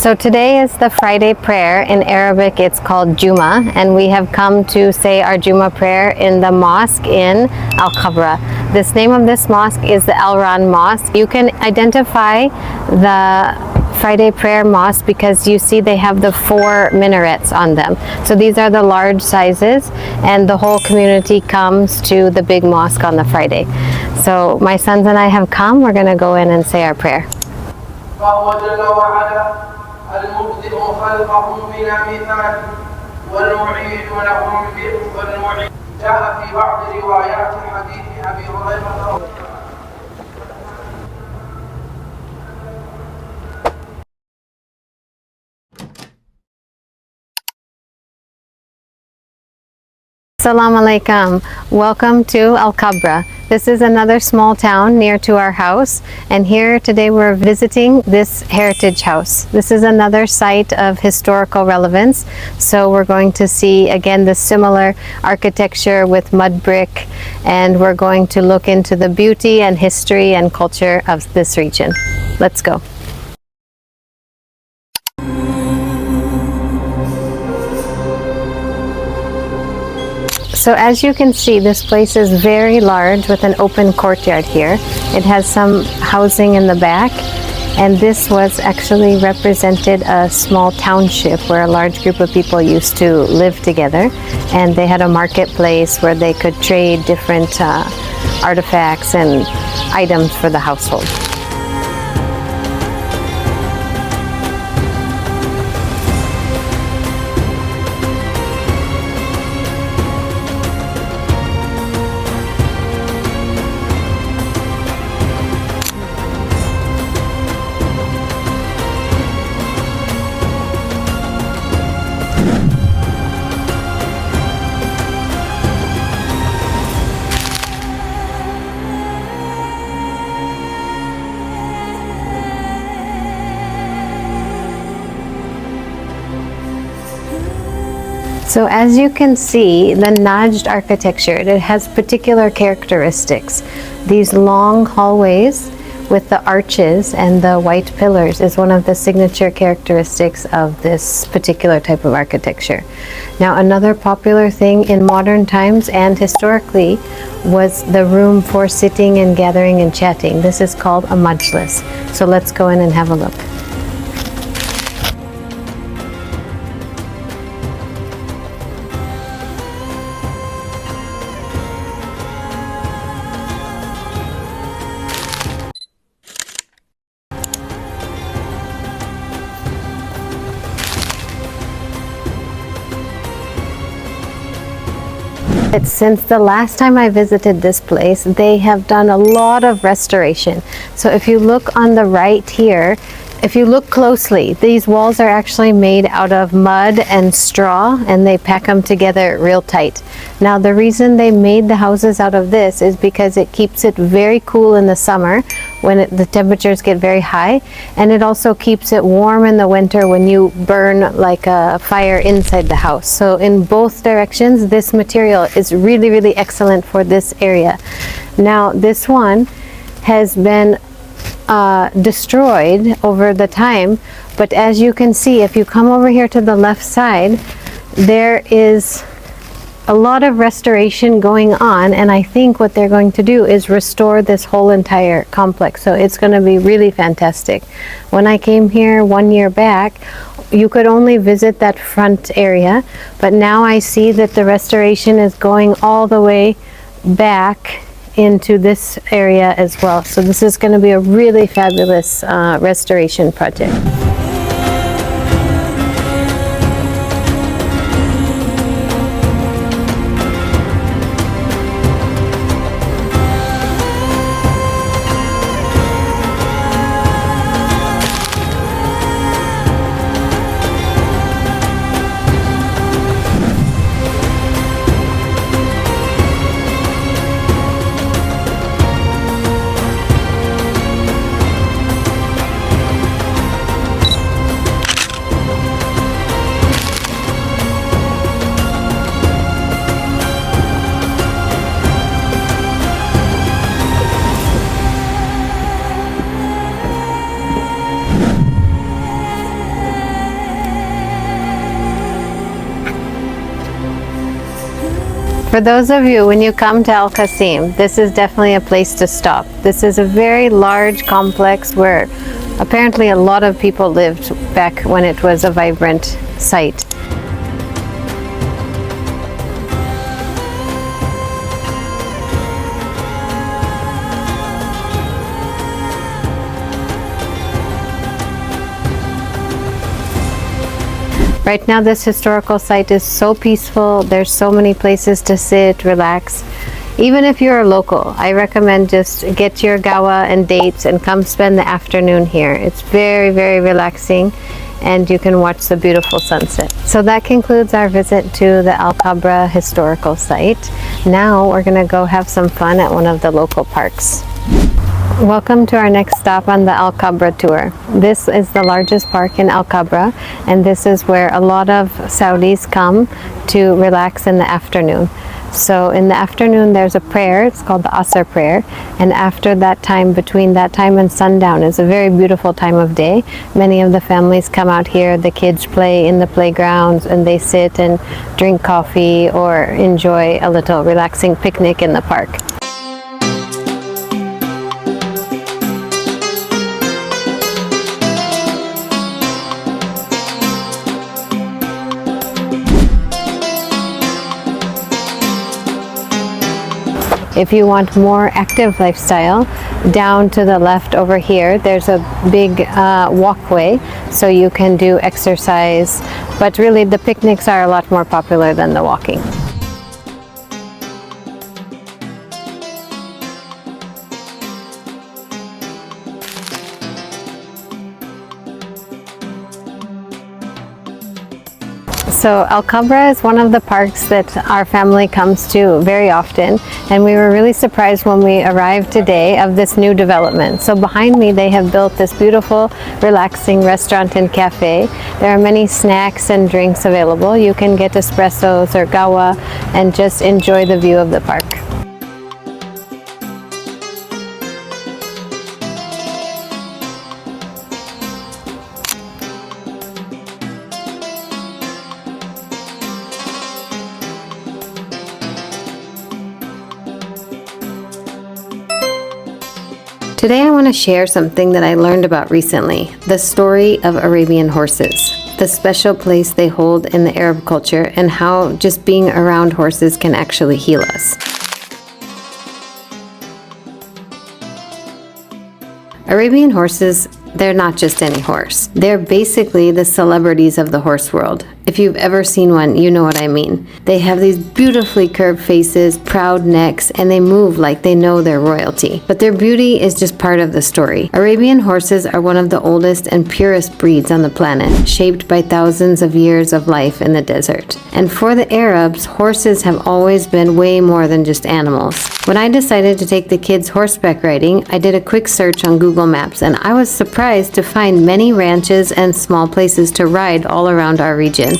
So today is the Friday prayer. In Arabic it's called Juma, and we have come to say our Juma prayer in the mosque in Al-Khabra. This name of this mosque is the Al-Ran Mosque. You can identify the Friday prayer mosque because you see they have the 4 minarets on them. So these are the large sizes, and the whole community comes to the big mosque on the Friday. So my sons and I have come. We're going to go in and say our prayer. المبدئ خلقهم بلا مثال والمعيد لهم والمعيد جاء في بعض روايات حديث ابي هريره. Assalamu alaikum. Welcome to Al-Khabra. This is another small town near to our house, and here today we're visiting this heritage house. This is another site of historical relevance, so we're going to see again the similar architecture with mud brick, and we're going to look into the beauty and history and culture of this region. Let's go. So as you can see, this place is very large with an open courtyard here. It has some housing in the back, and this was actually represented a small township where a large group of people used to live together, and they had a marketplace where they could trade different artifacts and items for the household. So as you can see, the Najd architecture, it has particular characteristics. These long hallways with the arches and the white pillars is one of the signature characteristics of this particular type of architecture. Now, another popular thing in modern times and historically was the room for sitting and gathering and chatting. This is called a majlis. So let's go in and have a look. Since the last time I visited this place, they have done a lot of restoration. So if you look on the right here, if you look closely, these walls are actually made out of mud and straw, and they pack them together real tight. Now, the reason they made the houses out of this is because it keeps it very cool in the summer when the temperatures get very high, and it also keeps it warm in the winter when you burn like a fire inside the house. So in both directions, this material is really, really excellent for this area. Now, this one has been destroyed over the time, but as you can see, if you come over here to the left side, there is a lot of restoration going on, and I think what they're going to do is restore this whole entire complex. So it's going to be really fantastic. When I came here 1 year back, you could only visit that front area, but now I see that the restoration is going all the way back into this area as well. So this is going to be a really fabulous restoration project. For those of you, when you come to Al-Qasim, this is definitely a place to stop. This is a very large complex where apparently a lot of people lived back when it was a vibrant site. Right now this historical site is so peaceful. There's so many places to sit, relax. Even if you're a local, I recommend just get your gawa and dates and come spend the afternoon here. It's very, very relaxing and you can watch the beautiful sunset. So that concludes our visit to the Al-Khabra historical site. Now we're gonna go have some fun at one of the local parks. Welcome to our next stop on the Al-Khabra tour. This is the largest park in Al-Khabra, and this is where a lot of Saudis come to relax in the afternoon. So in the afternoon there's a prayer, it's called the Asr prayer, and after that time, between that time and sundown, is a very beautiful time of day. Many of the families come out here, the kids play in the playgrounds and they sit and drink coffee or enjoy a little relaxing picnic in the park. If you want more active lifestyle, down to the left over here, there's a big walkway, so you can do exercise, but really the picnics are a lot more popular than the walking. So Al-Khabra is one of the parks that our family comes to very often, and we were really surprised when we arrived today of this new development. So behind me they have built this beautiful relaxing restaurant and cafe. There are many snacks and drinks available. You can get espressos or gawa and just enjoy the view of the park. Today I want to share something that I learned about recently, the story of Arabian horses, the special place they hold in the Arab culture, and how just being around horses can actually heal us. Arabian horses, they're not just any horse. They're basically the celebrities of the horse world. If you've ever seen one, you know what I mean. They have these beautifully curved faces, proud necks, and they move like they know their royalty. But their beauty is just part of the story. Arabian horses are one of the oldest and purest breeds on the planet, shaped by thousands of years of life in the desert. And for the Arabs, horses have always been way more than just animals. When I decided to take the kids horseback riding, I did a quick search on Google Maps, and I was surprised to find many ranches and small places to ride all around our region.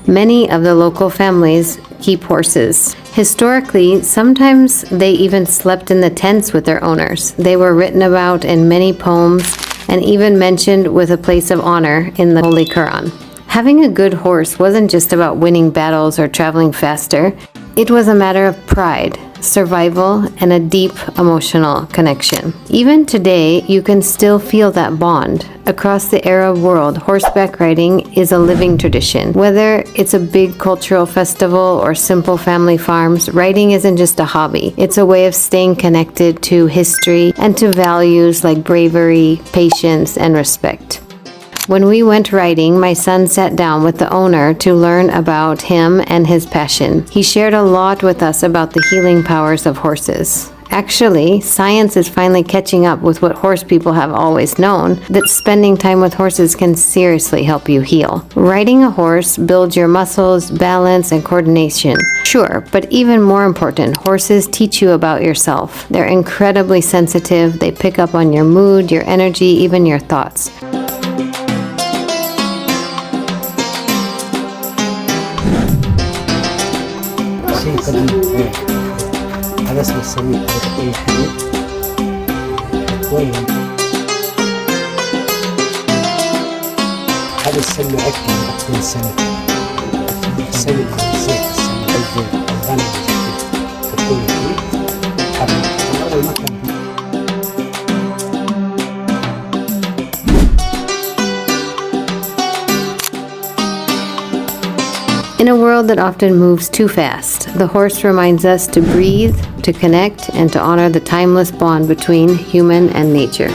Many of the local families keep horses. Historically, sometimes they even slept in the tents with their owners. They were written about in many poems and even mentioned with a place of honor in the Holy Quran. Having a good horse wasn't just about winning battles or traveling faster. It was a matter of pride, survival, and a deep emotional connection. Even today, you can still feel that bond. Across the Arab world, horseback riding is a living tradition. Whether it's a big cultural festival or simple family farms, riding isn't just a hobby. It's a way of staying connected to history and to values like bravery, patience, and respect. When we went riding, my son sat down with the owner to learn about him and his passion. He shared a lot with us about the healing powers of horses. Actually, science is finally catching up with what horse people have always known, that spending time with horses can seriously help you heal. Riding a horse builds your muscles, balance, and coordination. Sure, but even more important, horses teach you about yourself. They're incredibly sensitive. They pick up on your mood, your energy, even your thoughts. هذا اسمه السميك، هذا تقوي حليب وين هذا السمن عكي، من السمك السمك زيت السمك الغنم. المكان هنا. In a world that often moves too fast, the horse reminds us to breathe, to connect, and to honor the timeless bond between human and nature.